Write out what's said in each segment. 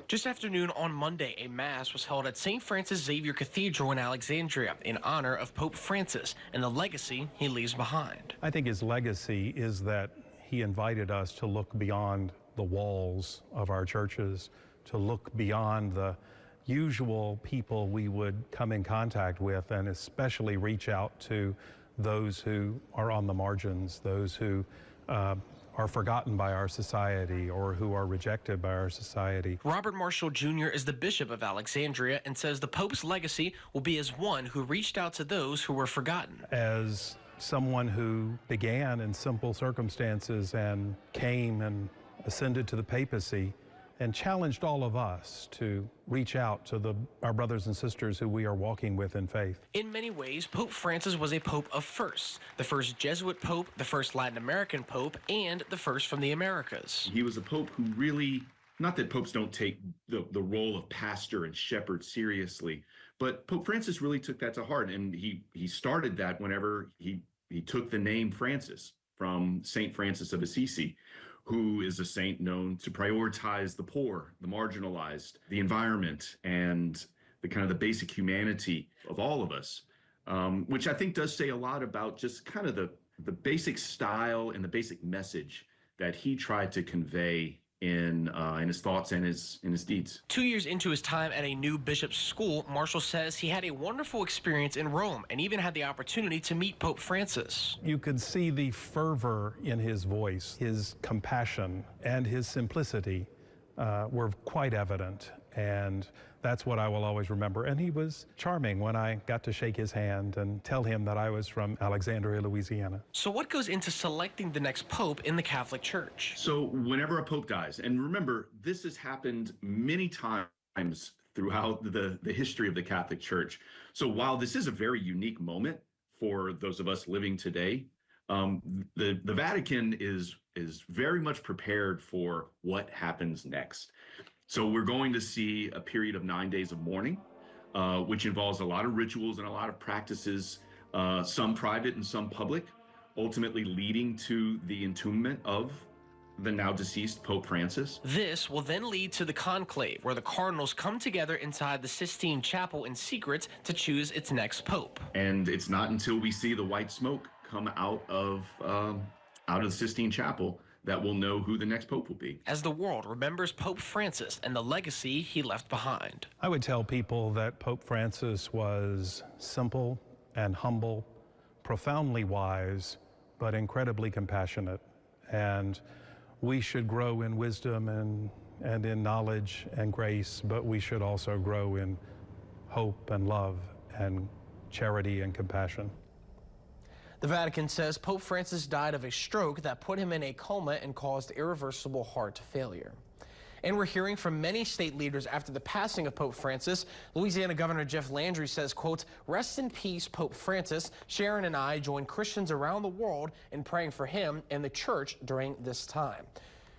Just after noon on Monday, a mass was held at St. Francis Xavier Cathedral in Alexandria in honor of Pope Francis and the legacy he leaves behind. I think his legacy is that he invited us to look beyond the walls of our churches, to look beyond the usual people we would come in contact with, and especially reach out to those who are on the margins, those who are forgotten by our society or who are rejected by our society. Robert Marshall Jr. is the Bishop of Alexandria and says the Pope's legacy will be as one who reached out to those who were forgotten. As someone who began in simple circumstances and came and ascended to the papacy and challenged all of us to reach out to our brothers and sisters who we are walking with in faith. In many ways, Pope Francis was a pope of firsts. The first Jesuit pope, the first Latin American pope, and the first from the Americas. He was a pope who really, not that popes don't take the role of pastor and shepherd seriously, but Pope Francis really took that to heart, and he started that whenever he took the name Francis from St. Francis of Assisi, who is a saint known to prioritize the poor, the marginalized, the environment, and the kind of the basic humanity of all of us, which I think does say a lot about just kind of the basic style and the basic message that he tried to convey in his thoughts and in his deeds. 2 years into his time at a new bishop's school, Marshall says he had a wonderful experience in Rome and even had the opportunity to meet Pope Francis. You could see the fervor in his voice, his compassion, and his simplicity were quite evident, and that's what I will always remember. And he was charming when I got to shake his hand and tell him that I was from Alexandria, Louisiana. So what goes into selecting the next pope in the Catholic Church? So whenever a pope dies, and remember, this has happened many times throughout the history of the Catholic Church. So while this is a very unique moment for those of us living today, the Vatican is very much prepared for what happens next. So we're going to see a period of 9 days of mourning, which involves a lot of rituals and a lot of practices, some private and some public, ultimately leading to the entombment of the now deceased Pope Francis. This will then lead to the conclave, where the cardinals come together inside the Sistine Chapel in secret to choose its next pope. And it's not until we see the white smoke come out of the Sistine Chapel that we'll know who the next pope will be. As the world remembers Pope Francis and the legacy he left behind. I would tell people that Pope Francis was simple and humble, profoundly wise, but incredibly compassionate. And we should grow in wisdom and in knowledge and grace, but we should also grow in hope and love and charity and compassion. The Vatican says Pope Francis died of a stroke that put him in a coma and caused irreversible heart failure. And we're hearing from many state leaders after the passing of Pope Francis. Louisiana Governor Jeff Landry says, quote, "Rest in peace, Pope Francis. Sharon and I join Christians around the world in praying for him and the church during this time."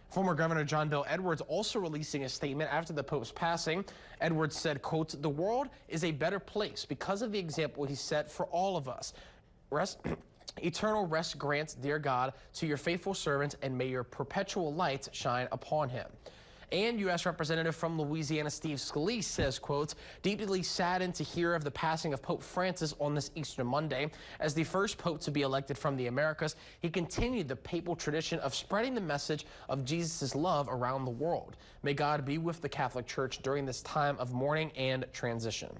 Former Governor John Bel Edwards also releasing a statement after the Pope's passing. Edwards said, quote, "The world is a better place because of the example he set for all of us. Eternal rest grants, dear God, to your faithful servants, and may your perpetual light shine upon him." And U.S. Representative from Louisiana Steve Scalise says, quote, "Deeply saddened to hear of the passing of Pope Francis on this Easter Monday. As the first pope to be elected from the Americas, he continued the papal tradition of spreading the message of Jesus' love around the world. May God be with the Catholic Church during this time of mourning and transition."